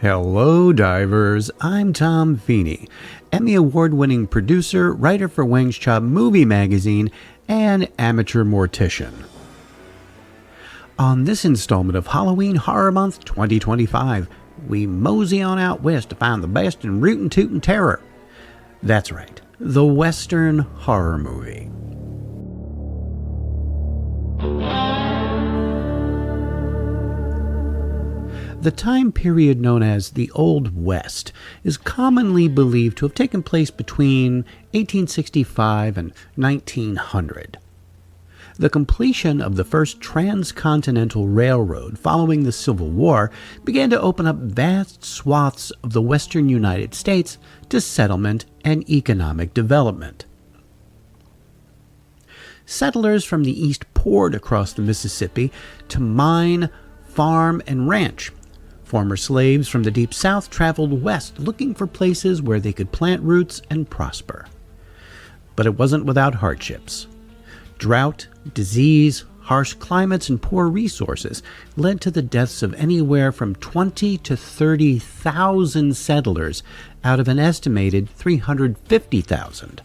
Hello, divers. I'm Tom Feeney, Emmy Award-winning producer, writer for Wang's Chop Movie Magazine, and amateur mortician. On this installment of Halloween Horror Month 2025, we mosey on out west to find the best in rootin' tootin' terror. That's right, the Western horror movie. The time period known as the Old West is commonly believed to have taken place between 1865 and 1900. The completion of the first transcontinental railroad following the Civil War began to open up vast swaths of the western United States to settlement and economic development. Settlers from the east poured across the Mississippi to mine, farm, and ranch. Former slaves from the deep south traveled west looking for places where they could plant roots and prosper. But it wasn't without hardships. Drought, disease, harsh climates, and poor resources led to the deaths of anywhere from 20 to 30,000 settlers out of an estimated 350,000.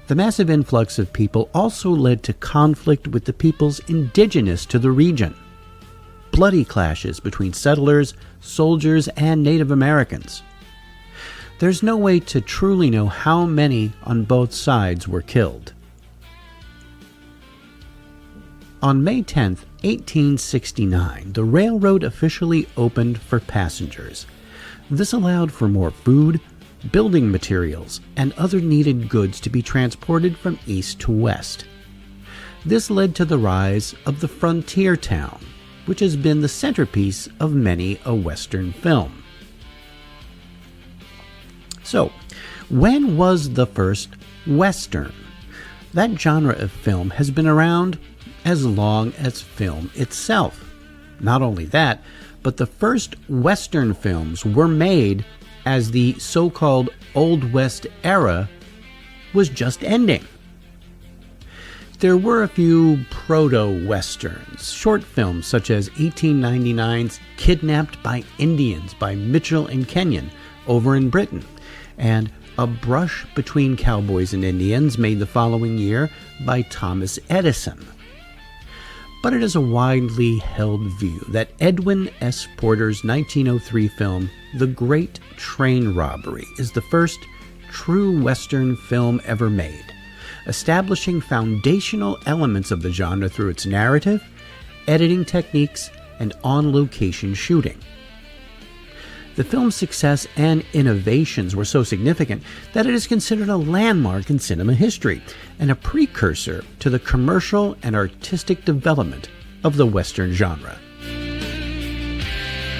The massive influx of people also led to conflict with the peoples indigenous to the region. Bloody clashes between settlers, soldiers, and Native Americans. There's no way to truly know how many on both sides were killed. On May 10, 1869, the railroad officially opened for passengers. This allowed for more food, building materials, and other needed goods to be transported from east to west. This led to the rise of the frontier town, which has been the centerpiece of many a Western film. So, when was the first Western? That genre of film has been around as long as film itself. Not only that, but the first Western films were made as the so-called Old West era was just ending. There were a few proto-westerns, short films such as 1899's Kidnapped by Indians by Mitchell and Kenyon over in Britain, and A Brush Between Cowboys and Indians made the following year by Thomas Edison. But it is a widely held view that Edwin S. Porter's 1903 film The Great Train Robbery is the first true Western film ever made, establishing foundational elements of the genre through its narrative, editing techniques, and on-location shooting. The film's success and innovations were so significant that it is considered a landmark in cinema history and a precursor to the commercial and artistic development of the Western genre.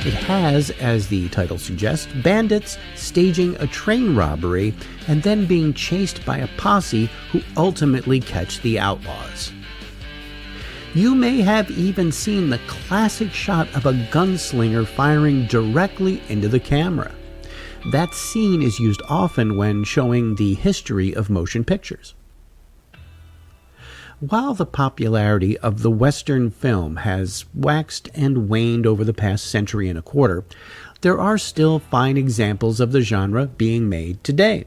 It has, as the title suggests, bandits staging a train robbery and then being chased by a posse who ultimately catch the outlaws. You may have even seen the classic shot of a gunslinger firing directly into the camera. That scene is used often when showing the history of motion pictures. While the popularity of the Western film has waxed and waned over the past century and a quarter, there are still fine examples of the genre being made today.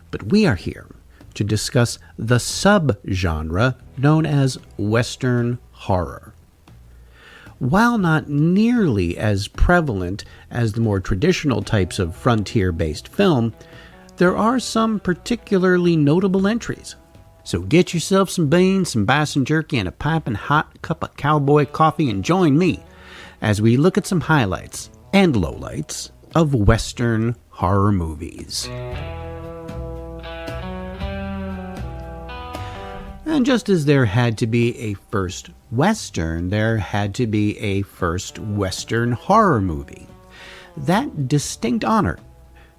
But we are here to discuss the sub-genre known as Western horror. While not nearly as prevalent as the more traditional types of frontier-based film, there are some particularly notable entries. So get yourself some beans, some bison jerky, and a piping hot cup of cowboy coffee and join me as we look at some highlights and lowlights of Western horror movies. And just as there had to be a first Western, there had to be a first Western horror movie. That distinct honor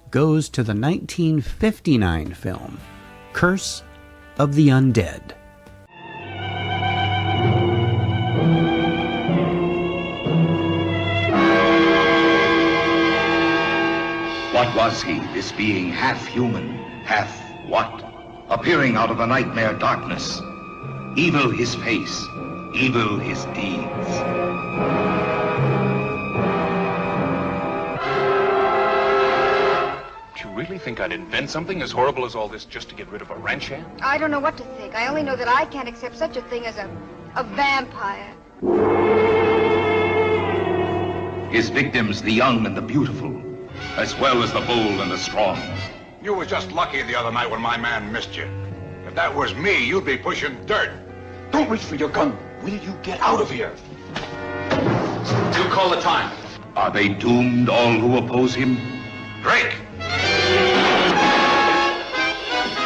goes to the 1959 film, Curse of the Undead. What was he, this being half human, half what? Appearing out of the nightmare darkness. Evil his face, evil his deeds. really think I'd invent something as horrible as all this just to get rid of a ranch hand? I don't know what to think. I only know that I can't accept such a thing as a vampire. His victims, the young and the beautiful, as well as the bold and the strong. You was just lucky the other night when my man missed you. If that was me, you'd be pushing dirt. Don't reach for your gun. Will you get out of here? You call the time. Are they doomed, all who oppose him? Drake!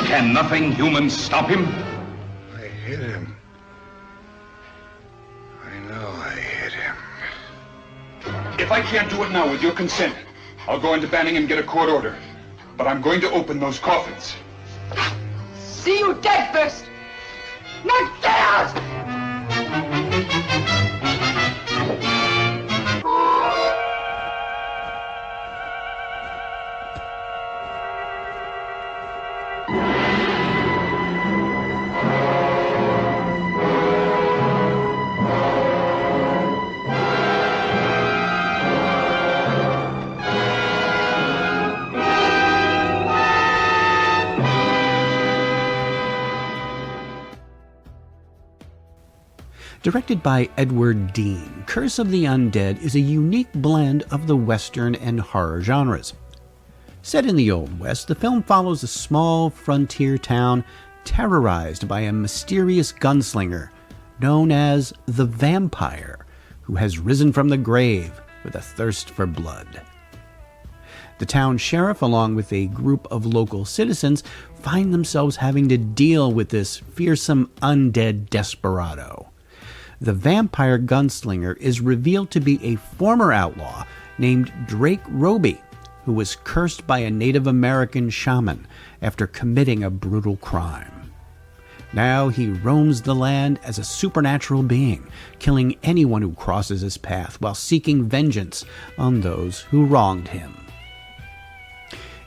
Can nothing human stop him? I hit him. I know I hit him. If I can't do it now with your consent, I'll go into Banning and get a court order. But I'm going to open those coffins. See you dead first! Now get out! Directed by Edward Dean, Curse of the Undead is a unique blend of the Western and horror genres. Set in the Old West, the film follows a small frontier town terrorized by a mysterious gunslinger known as the Vampire, who has risen from the grave with a thirst for blood. The town sheriff, along with a group of local citizens, find themselves having to deal with this fearsome undead desperado. The vampire gunslinger is revealed to be a former outlaw named Drake Roby, who was cursed by a Native American shaman after committing a brutal crime. Now he roams the land as a supernatural being, killing anyone who crosses his path while seeking vengeance on those who wronged him.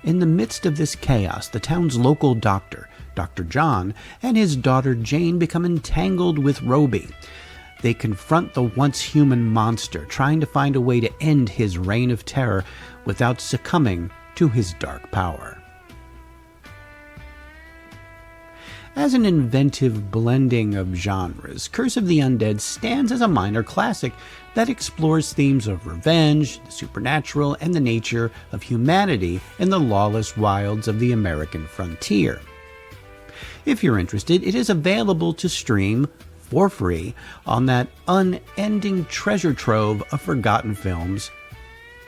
In the midst of this chaos, the town's local doctor, Dr. John, and his daughter Jane become entangled with Roby. They confront the once human monster, trying to find a way to end his reign of terror without succumbing to his dark power. As an inventive blending of genres, Curse of the Undead stands as a minor classic that explores themes of revenge, the supernatural, and the nature of humanity in the lawless wilds of the American frontier. If you're interested, it is available to stream for free on that unending treasure trove of forgotten films,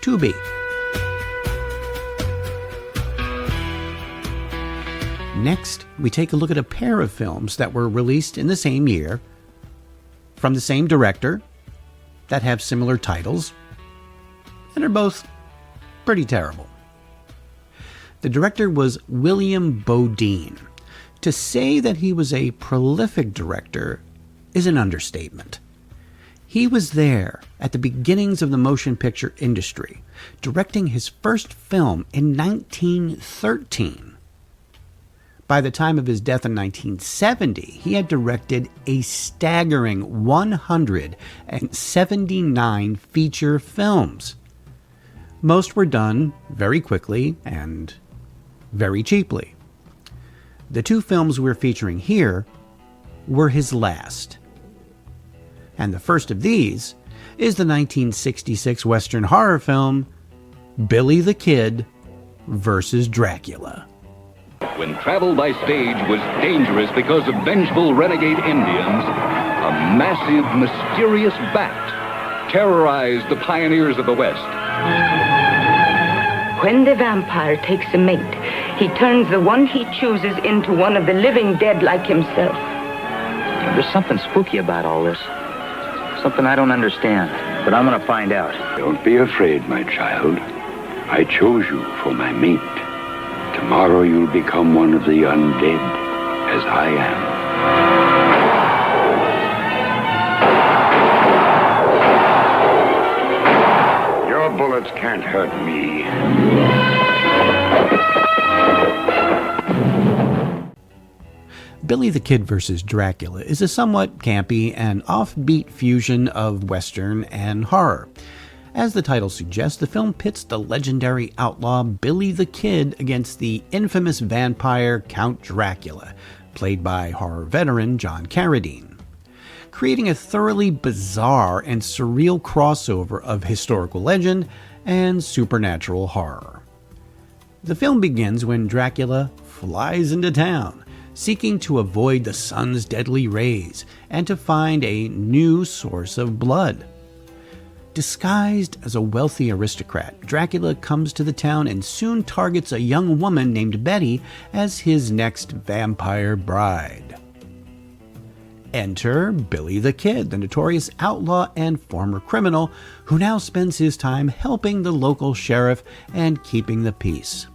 Tubi. Next, we take a look at a pair of films that were released in the same year, from the same director, that have similar titles, and are both pretty terrible. The director was William Bodine. To say that he was a prolific director is an understatement. He was there at the beginnings of the motion picture industry, directing his first film in 1913. By the time of his death in 1970, he had directed a staggering 179 feature films. Most were done very quickly and very cheaply. The two films we're featuring here were his last. And the first of these is the 1966 Western horror film, Billy the Kid versus Dracula. When travel by stage was dangerous because of vengeful renegade Indians, a massive, mysterious bat terrorized the pioneers of the West. When the vampire takes a mate, he turns the one he chooses into one of the living dead like himself. There's something spooky about all this. Something I don't understand, but I'm gonna find out. Don't be afraid, my child. I chose you for my mate. Tomorrow you'll become one of the undead, as I am. Your bullets can't hurt me. Billy the Kid vs. Dracula is a somewhat campy and offbeat fusion of Western and horror. As the title suggests, the film pits the legendary outlaw Billy the Kid against the infamous vampire Count Dracula, played by horror veteran John Carradine, creating a thoroughly bizarre and surreal crossover of historical legend and supernatural horror. The film begins when Dracula flies into town, seeking to avoid the sun's deadly rays and to find a new source of blood. Disguised as a wealthy aristocrat, Dracula comes to the town and soon targets a young woman named Betty as his next vampire bride. Enter Billy the Kid, the notorious outlaw and former criminal who now spends his time helping the local sheriff and keeping the peace.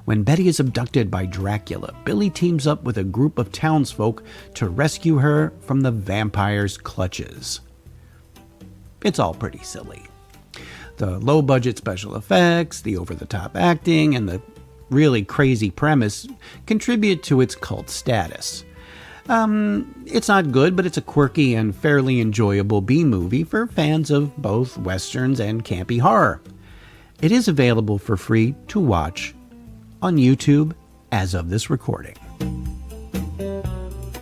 When Betty is abducted by Dracula, Billy teams up with a group of townsfolk to rescue her from the vampire's clutches. It's all pretty silly. The low-budget special effects, the over-the-top acting, and the really crazy premise contribute to its cult status. It's not good, but it's a quirky and fairly enjoyable B-movie for fans of both westerns and campy horror. It is available for free to watch on YouTube as of this recording.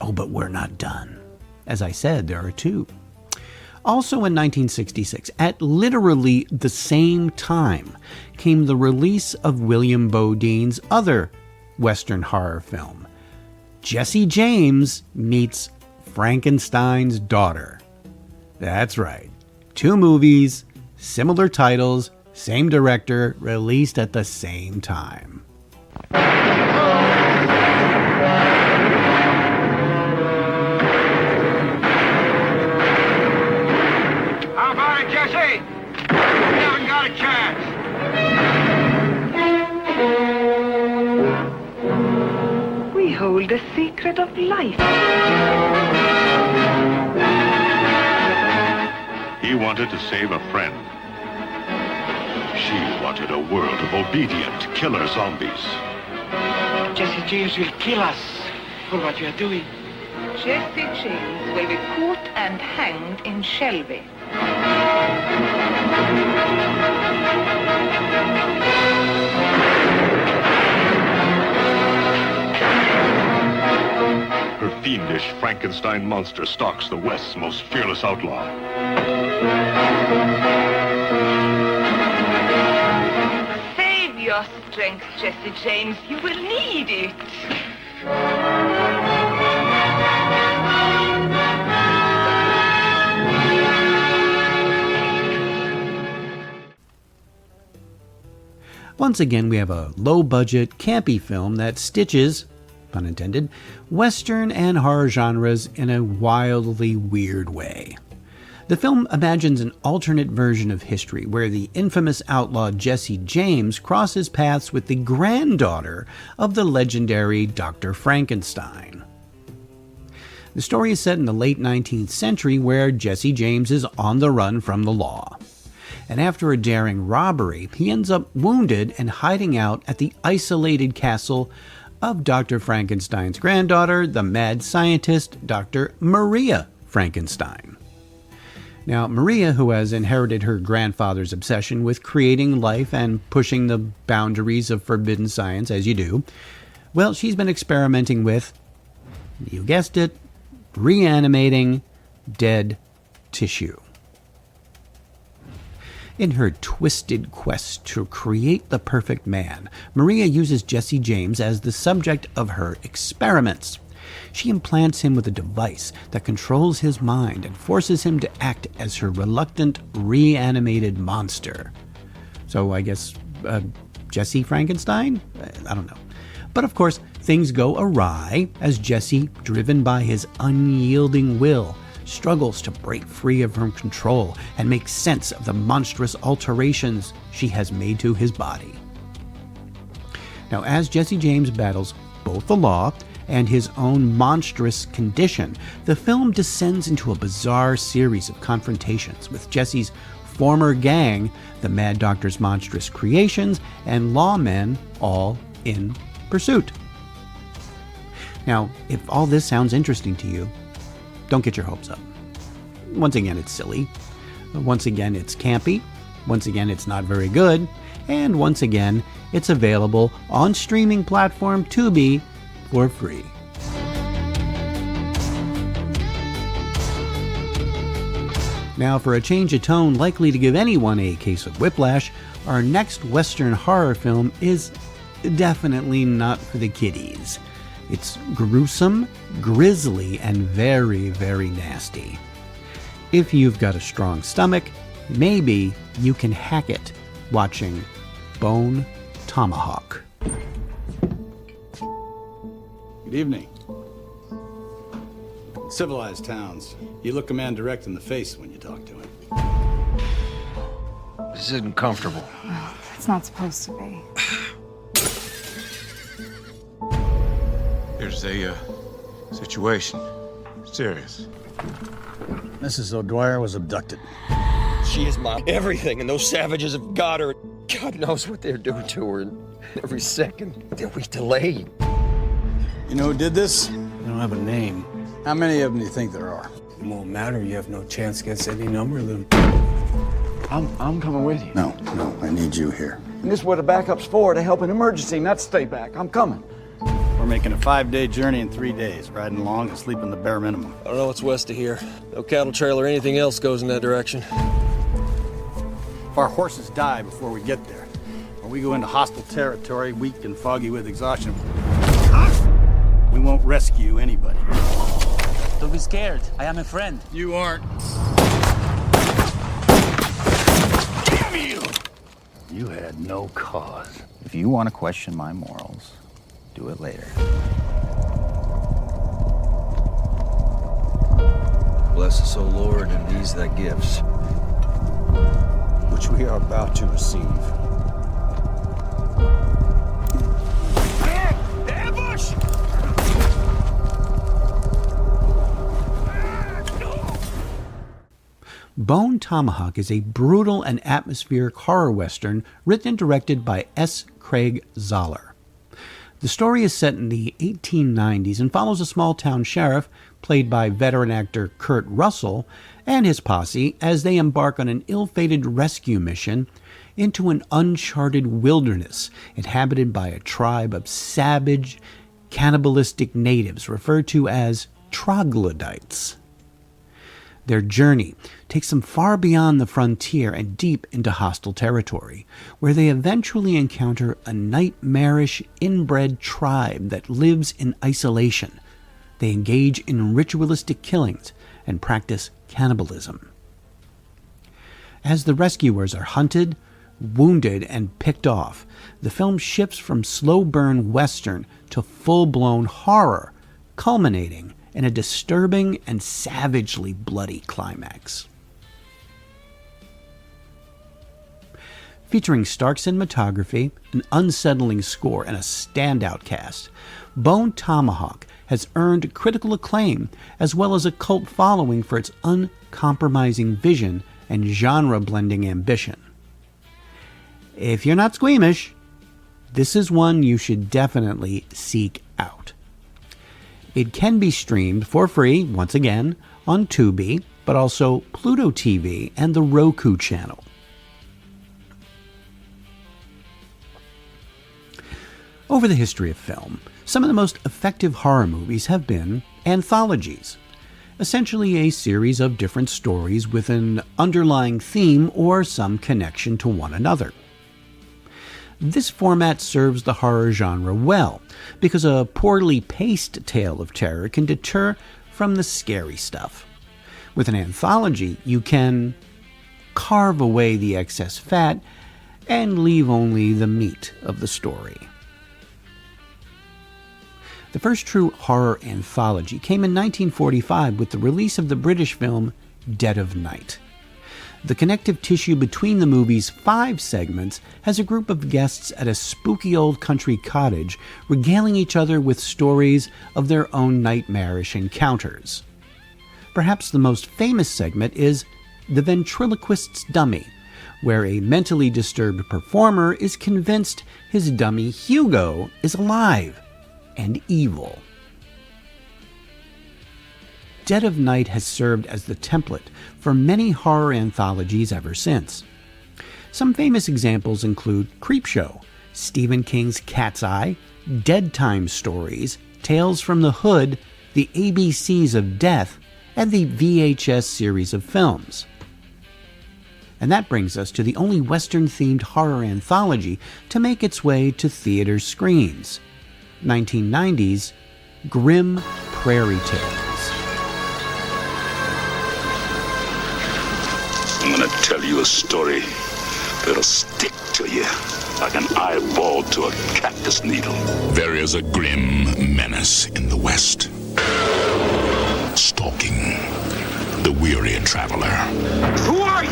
Oh, but we're not done. As I said, there are two. Also in 1966, at literally the same time, came the release of William Bodine's other Western horror film, Jesse James Meets Frankenstein's Daughter. That's right. Two movies, similar titles, same director, released at the same time. How about it, Jesse? You haven't got a chance. We hold the secret of life. He wanted to save a friend. She wanted a world of obedient killer zombies. Jesse James will kill us for what you are doing. Jesse James will be caught and hanged in Shelby. Her fiendish Frankenstein monster stalks the West's most fearless outlaw. Save your strength, Jesse James. You will need it. Once again, we have a low-budget, campy film that stitches, pun intended, Western and horror genres in a wildly weird way. The film imagines an alternate version of history where the infamous outlaw Jesse James crosses paths with the granddaughter of the legendary Dr. Frankenstein. The story is set in the late 19th century where Jesse James is on the run from the law. And after a daring robbery, he ends up wounded and hiding out at the isolated castle of Dr. Frankenstein's granddaughter, the mad scientist, Dr. Maria Frankenstein. Now, Maria, who has inherited her grandfather's obsession with creating life and pushing the boundaries of forbidden science, as you do, well, she's been experimenting with, you guessed it, reanimating dead tissue. In her twisted quest to create the perfect man, Maria uses Jesse James as the subject of her experiments. She implants him with a device that controls his mind and forces him to act as her reluctant, reanimated monster. So I guess, Jesse Frankenstein? I don't know. But of course, things go awry as Jesse, driven by his unyielding will, struggles to break free of her control and make sense of the monstrous alterations she has made to his body. Now, as Jesse James battles both the law and his own monstrous condition, the film descends into a bizarre series of confrontations with Jesse's former gang, the Mad Doctor's monstrous creations, and lawmen all in pursuit. Now, if all this sounds interesting to you, don't get your hopes up. Once again, it's silly. Once again, it's campy. Once again, it's not very good. And once again, it's available on streaming platform Tubi for free. Now, for a change of tone likely to give anyone a case of whiplash, our next Western horror film is definitely not for the kiddies. It's gruesome, grisly, and very, very nasty. If you've got a strong stomach, maybe you can hack it watching Bone Tomahawk. Good evening. In civilized towns, you look a man direct in the face when you talk to him. This isn't comfortable. Well, it's not supposed to be. Here's a situation. Serious. Mrs. O'Dwyer was abducted. She is my everything, and those savages have got her. God knows what they're doing to her. And every second that we delay. You know who did this? I don't have a name. How many of them do you think there are? It won't matter. You have no chance against any number of them. I'm coming with you. No, I need you here. And this is what the backup's for, to help an emergency, not stay back. I'm coming. We're making a 5-day journey in 3 days, riding along and sleeping the bare minimum. I don't know what's west of here. No cattle trail or anything else goes in that direction. If our horses die before we get there, or we go into hostile territory, weak and foggy with exhaustion, we won't rescue anybody. Don't be scared. I am a friend. You aren't. Damn you! You had no cause. If you want to question my morals, do it later. Bless us, O Lord, and these thy gifts, which we are about to receive. Ambush! Bone Tomahawk is a brutal and atmospheric horror western written and directed by S. Craig Zoller. The story is set in the 1890s and follows a small-town sheriff, played by veteran actor Kurt Russell, and his posse as they embark on an ill-fated rescue mission into an uncharted wilderness inhabited by a tribe of savage, cannibalistic natives referred to as troglodytes. Their journey takes them far beyond the frontier and deep into hostile territory, where they eventually encounter a nightmarish inbred tribe that lives in isolation. They engage in ritualistic killings and practice cannibalism. As the rescuers are hunted, wounded, and picked off, the film shifts from slow-burn western to full-blown horror, culminating in a disturbing and savagely bloody climax. Featuring stark cinematography, an unsettling score, and a standout cast, Bone Tomahawk has earned critical acclaim as well as a cult following for its uncompromising vision and genre-blending ambition. If you're not squeamish, this is one you should definitely seek out. It can be streamed for free, once again, on Tubi, but also Pluto TV and the Roku channel. Over the history of film, some of the most effective horror movies have been anthologies, essentially a series of different stories with an underlying theme or some connection to one another. This format serves the horror genre well, because a poorly paced tale of terror can deter from the scary stuff. With an anthology, you can carve away the excess fat and leave only the meat of the story. The first true horror anthology came in 1945 with the release of the British film Dead of Night. The connective tissue between the movie's 5 segments has a group of guests at a spooky old country cottage regaling each other with stories of their own nightmarish encounters. Perhaps the most famous segment is The Ventriloquist's Dummy, where a mentally disturbed performer is convinced his dummy Hugo is alive and evil. Dead of Night has served as the template for many horror anthologies ever since. Some famous examples include Creepshow, Stephen King's Cat's Eye, Dead Time Stories, Tales from the Hood, the ABCs of Death, and the VHS series of films. And that brings us to the only Western-themed horror anthology to make its way to theater screens, 1990's Grim Prairie Tales. I'm gonna tell you a story that'll stick to you like an eyeball to a cactus needle. There is a grim menace in the West, stalking the weary traveler. Who are you?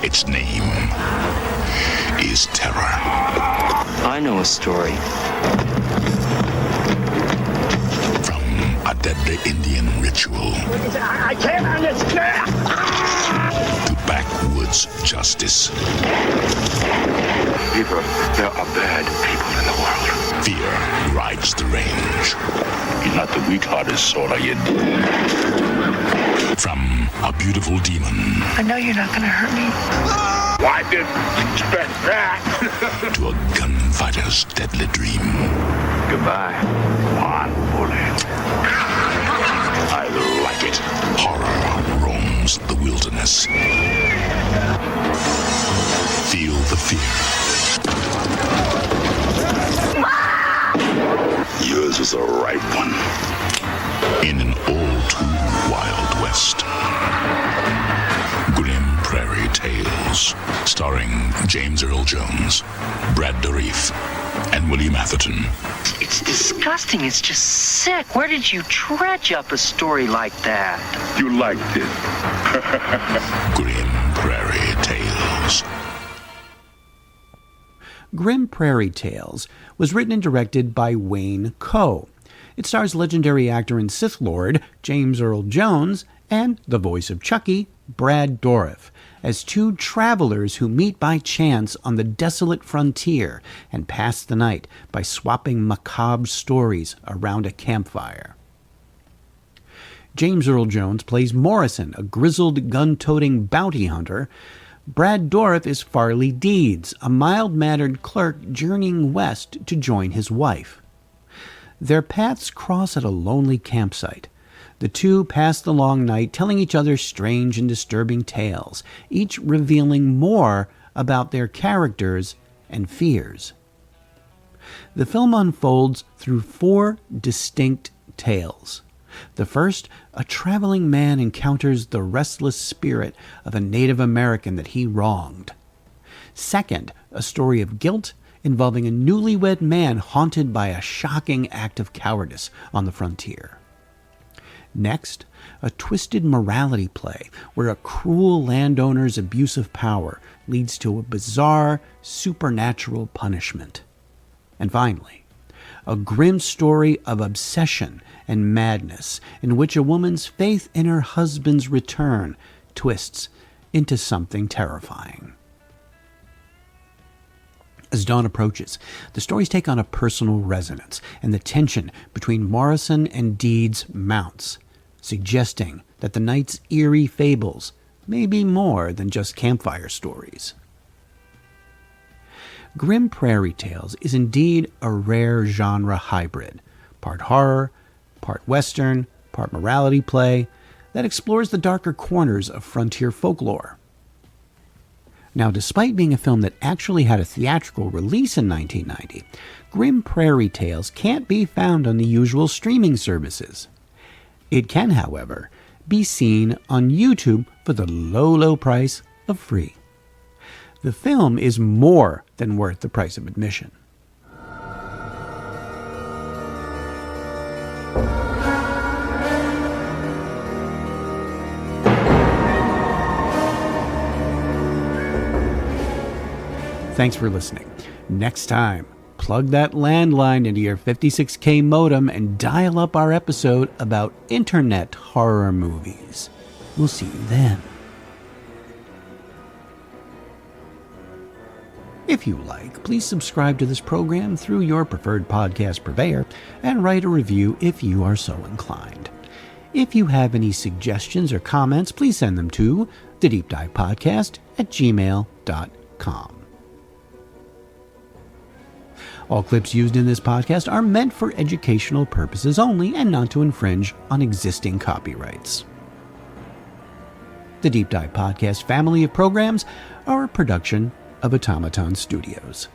Its name is Terror. I know a story. From a deadly Indian ritual I can't understand. to backwoods justice. People, there are bad people in the world. Fear rides the range. You're not the weak-hearted sort, are you? From a beautiful demon I know you're not gonna hurt me. I didn't expect that. to a gunfighter's deadly dream. Goodbye. One bullet. I like it. Horror roams the wilderness. Feel the fear. Yours was a right one. In an all too wild west. Grim Prairie Tales, starring James Earl Jones, Brad Dourif, and William Atherton. It's disgusting. It's just sick. Where did you dredge up a story like that? You liked it. Grim Prairie Tales. Grim Prairie Tales was written and directed by Wayne Coe. It stars legendary actor and Sith Lord James Earl Jones and the voice of Chucky, Brad Dourif, as two travelers who meet by chance on the desolate frontier and pass the night by swapping macabre stories around a campfire. James Earl Jones plays Morrison, a grizzled gun-toting bounty hunter. Brad Dourif is Farley Deeds, a mild-mannered clerk journeying west to join his wife. Their paths cross at a lonely campsite. The two pass the long night telling each other strange and disturbing tales, each revealing more about their characters and fears. The film unfolds through four distinct tales. The first, a traveling man encounters the restless spirit of a Native American that he wronged. Second, a story of guilt involving a newlywed man haunted by a shocking act of cowardice on the frontier. Next, a twisted morality play where a cruel landowner's abuse of power leads to a bizarre, supernatural punishment. And finally, a grim story of obsession and madness in which a woman's faith in her husband's return twists into something terrifying. As dawn approaches, the stories take on a personal resonance, and the tension between Morrison and Deeds mounts, suggesting that the night's eerie fables may be more than just campfire stories. Grim Prairie Tales is indeed a rare genre hybrid, part horror, part western, part morality play, that explores the darker corners of frontier folklore. Now, despite being a film that actually had a theatrical release in 1990, Grim Prairie Tales can't be found on the usual streaming services. It can, however, be seen on YouTube for the low price of free. The film is more than worth the price of admission. Thanks for listening. Next time, plug that landline into your 56K modem and dial up our episode about internet horror movies. We'll see you then. If you like, please subscribe to this program through your preferred podcast purveyor and write a review if you are so inclined. If you have any suggestions or comments, please send them to thedeepdivepodcast@gmail.com. All clips used in this podcast are meant for educational purposes only and not to infringe on existing copyrights. The Deep Dive Podcast family of programs are a production of Automaton Studios.